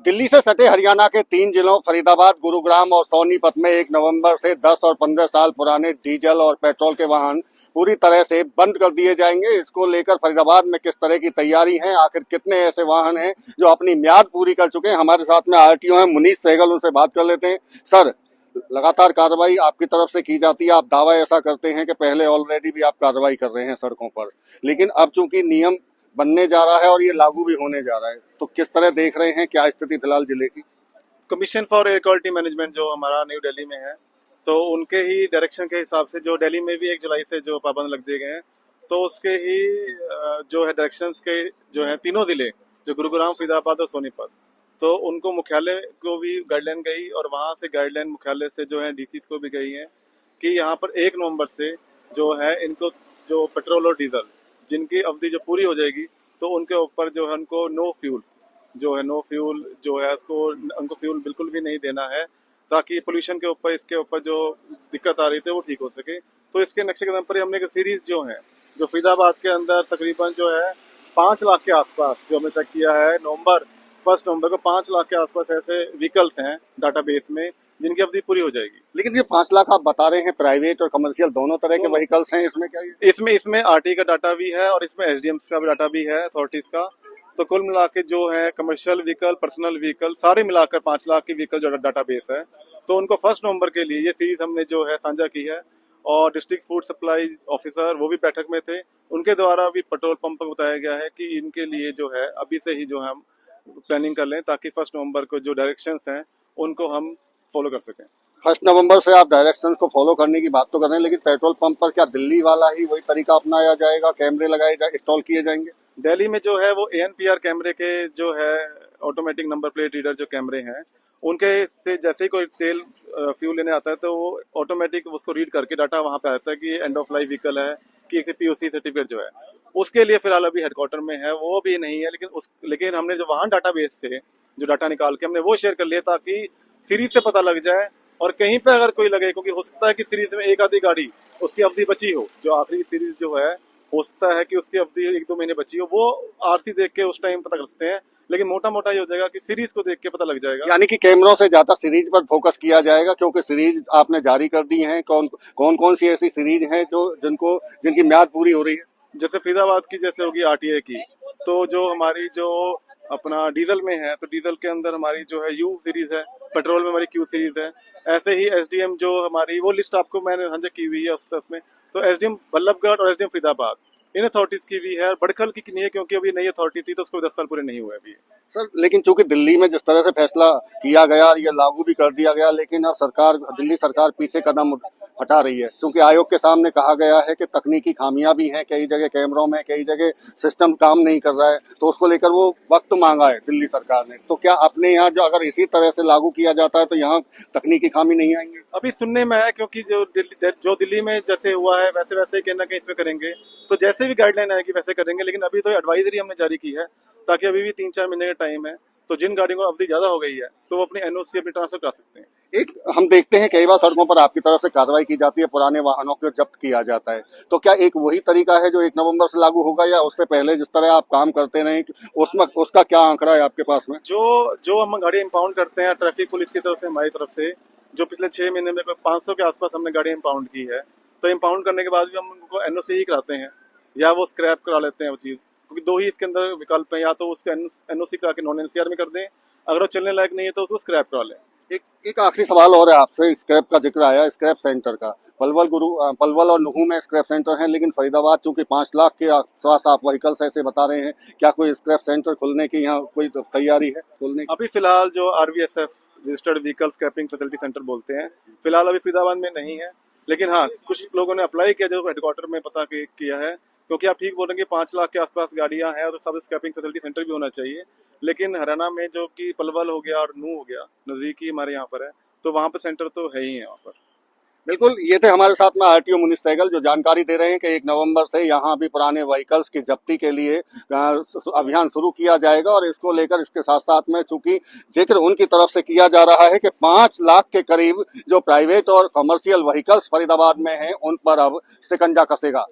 दिल्ली से सटे हरियाणा के 3 जिलों फरीदाबाद, गुरुग्राम और सोनीपत में 1 नवंबर से 10 और 15 साल पुराने डीजल और पेट्रोल के वाहन पूरी तरह से बंद कर दिए जाएंगे। इसको लेकर फरीदाबाद में किस तरह की तैयारी है, आखिर कितने ऐसे वाहन हैं जो अपनी म्याद पूरी कर चुके हैं। हमारे साथ में आरटीओ हैं मुनीष सहगल, उनसे बात कर लेते हैं। सर, लगातार कार्रवाई आपकी तरफ से की जाती है, आप दावा ऐसा करते हैं कि पहले ऑलरेडी भी आप कार्रवाई कर रहे हैं सड़कों पर, लेकिन अब चूंकि नियम बनने जा रहा है और ये लागू भी होने जा रहा है, तो किस तरह देख रहे हैं, क्या स्थिति फिलहाल जिले की? Commission for air quality management जो हमारा न्यू दिल्ली में है, तो उनके ही डायरेक्शन के हिसाब से जो दिल्ली में भी 1 जुलाई से जो पाबंद लग दिए गए हैं, तो उसके ही जो है डायरेक्शंस के जो है तीनों जिले, जो गुरुग्राम, फरीदाबाद और सोनीपत, तो उनको मुख्यालय को भी गाइडलाइन गई और वहाँ से गाइडलाइन मुख्यालय से जो है डीसी को भी गई है कि यहाँ पर 1 नवंबर से जो है इनको जो पेट्रोल और डीजल जिनकी अवधि जो पूरी हो जाएगी, तो उनके ऊपर जो है उनको नो फ्यूल जो है उसको उनको फ्यूल बिल्कुल भी नहीं देना है, ताकि पोल्यूशन के ऊपर इसके ऊपर जो दिक्कत आ रही थी वो ठीक हो सके। तो इसके नक्शे कदम पर हमने एक सीरीज जो है जो फरीदाबाद के अंदर तकरीबन जो है 5 लाख के आसपास जो हमने चेक किया है, 1 नवंबर को 5 लाख के आसपास ऐसे व्हीकल्स हैं डाटाबेस में जिनकी अवधि पूरी हो जाएगी। लेकिन ये 5 लाख आप बता रहे हैं, प्राइवेट और कमर्शियल दोनों तरह के व्हीकल्स हैं, इसमें क्या है? इसमें आरटी का डाटा भी है और इसमें एसडीएम्स का भी डाटा भी है, अथॉरिटीज का। तो कुल मिला के जो है कमर्शियल व्हीकल, पर्सनल व्हीकल सारे मिलाकर 5 लाख की व्हीकल जो डाटाबेस है, तो उनको 1 नवंबर के लिए ये सीरीज हमने जो है साझा की है। और डिस्ट्रिक्ट फूड सप्लाई ऑफिसर वो भी बैठक में थे, उनके द्वारा भी पेट्रोल पंप को बताया गया है कि इनके लिए जो है अभी से ही जो हम प्लानिंग कर लें, ताकि 1 नवंबर को जो डायरेक्शंस हैं उनको हम फॉलो कर सकें। 1 नवंबर से आप डायरेक्शन को फॉलो करने की बात तो कर रहे हैं, लेकिन पेट्रोल पंप पर क्या दिल्ली वाला ही वही तरीका अपनाया जाएगा, कैमरे लगाए इंस्टॉल किए जाएंगे? दिल्ली में जो है वो ANPR कैमरे के जो है ऑटोमेटिक नंबर प्लेट रीडर जो कैमरे हैं, उनके से जैसे ही कोई तेल फ्यूल लेने आता है तो वो ऑटोमेटिक उसको रीड करके डाटा वहाँ पे आता है कि एंड ऑफ लाइफ व्हीकल है कि POC सर्टिफिकेट जो है। उसके लिए फिलहाल अभी हेडक्वार्टर में है, वो भी नहीं है, लेकिन हमने जो वाहन डाटाबेस से जो डाटा निकाल के हमने वो शेयर कर लिया ताकि सीरीज से पता लग जाए। और कहीं पे अगर कोई लगे, क्योंकि हो सकता है कि सीरीज में एक आधी गाड़ी उसकी अवधि बची हो, जो आखिरी सीरीज जो है हो सकता है कि उसकी अवधि 1-2 महीने बची हो, वो आरसी देख के उस टाइम पता कर सकते हैं, लेकिन मोटा मोटा ये हो जाएगा कि सीरीज को देख के पता लग जाएगा। यानी कि कैमरों से ज्यादा सीरीज पर फोकस किया जाएगा, क्योंकि सीरीज आपने जारी कर दी है। कौन सी ऐसी सीरीज है जो जिनकी म्याद पूरी हो रही है? जैसे फरीदाबाद की जैसे होगी RTA की, तो जो हमारी जो अपना डीजल में है, तो डीजल के अंदर हमारी जो है U सीरीज है, पेट्रोल में हमारी Q सीरीज है। ऐसे ही SDM जो हमारी, वो लिस्ट आपको मैंने साझा की हुई है उसमें, तो SDM बल्लभगढ़ और SDM फरीदाबाद इन अथॉरिटीज की भी है, बड़खल की नहीं है क्योंकि अभी नई अथॉरिटी थी तो उसको 10 साल पूरे नहीं हुए अभी। सर, लेकिन चूंकि दिल्ली में जिस तरह से फैसला किया गया और ये लागू भी कर दिया गया, लेकिन अब दिल्ली सरकार पीछे कदम हटा रही है, क्योंकि आयोग के सामने कहा गया है कि तकनीकी खामियां भी हैं, कई जगह कैमरों में, कई जगह सिस्टम काम नहीं कर रहा है, तो उसको लेकर वो वक्त मांगा है दिल्ली सरकार ने। तो क्या अपने यहाँ जो अगर इसी तरह से लागू किया जाता है तो यहाँ तकनीकी खामी नहीं आएंगे? अभी सुनने में आया, क्योंकि जो दिल्ली में जैसे हुआ है वैसे वैसे कहीं ना कहीं इसमें करेंगे, तो जैसे भी गाइडलाइन आएगी वैसे करेंगे। लेकिन अभी तो एडवाइजरी हमने जारी की है, ताकि अभी भी 3-4 महीने का टाइम है, तो जिन गाड़ियों को अवधि ज्यादा हो गई है तो वो अपनी NOC अपनी ट्रांसफर करा सकते हैं। एक हम देखते हैं कई बार सड़कों पर आपकी तरफ से कार्रवाई की जाती है, पुराने वाहनों को जब्त किया जाता है, तो क्या एक वही तरीका है जो 1 नवंबर से लागू होगा, या उससे पहले जिस तरह आप काम करते रहे उसका क्या आंकड़ा है आपके पास में? जो हम गाड़ी इम्पाउंड करते हैं ट्रैफिक पुलिस की तरफ से, हमारी तरफ से जो पिछले 6 महीने में 500 के आसपास हमने गाड़ी इम्पाउंड की है, तो इम्पाउंड करने के बाद भी हम उनको NOC ही कराते हैं या वो स्क्रैप करा लेते हैं वो चीज़, क्योंकि 2 ही इसके अंदर विकल्प हैं, या तो उसको NOC करा के नॉन NCR में कर दें, अगर वो चलने लायक नहीं है तो उसको स्क्रैप करा लें। एक आखिरी सवाल और है आपसे, स्क्रैप का जिक्र आया, स्क्रैप सेंटर का। पलवल और नुहू में स्क्रैप सेंटर हैं, लेकिन फरीदाबाद चूंकि 5 लाख के आसपास आप व्हीकल्स ऐसे बता रहे हैं, क्या कोई स्क्रैप सेंटर खुलने की यहाँ कोई तैयारी है खुलने की? अभी फिलहाल जो RVSF registered vehicle scrapping facility centre बोलते हैं, फिलहाल अभी फरीदाबाद में नहीं है, लेकिन हाँ कुछ लोगों ने अप्लाई किया जो हेडक्वार्टर में पता किया है, क्योंकि आप ठीक बोल रहे हैं कि 5 लाख के आसपास गाड़ियां हैं तो सब स्क्रैपिंग फैसिलिटी सेंटर भी होना चाहिए। लेकिन हरियाणा में जो कि पलवल हो गया और नूह हो गया, नजदीकी हमारे यहाँ पर है, तो वहाँ पर सेंटर तो है ही है वहाँ पर। बिल्कुल, ये थे हमारे साथ में आरटीओ मुनीष सहगल, जो जानकारी दे रहे हैं कि 1 नवंबर से यहाँ भी पुराने व्हीकल्स की जब्ती के लिए अभियान शुरू किया जाएगा, और इसको लेकर इसके साथ साथ में चूंकि जिक्र उनकी तरफ से किया जा रहा है कि 5 लाख के करीब जो प्राइवेट और कमर्शियल व्हीकल्स फरीदाबाद में हैं, उन पर अब शिकंजा कसेगा।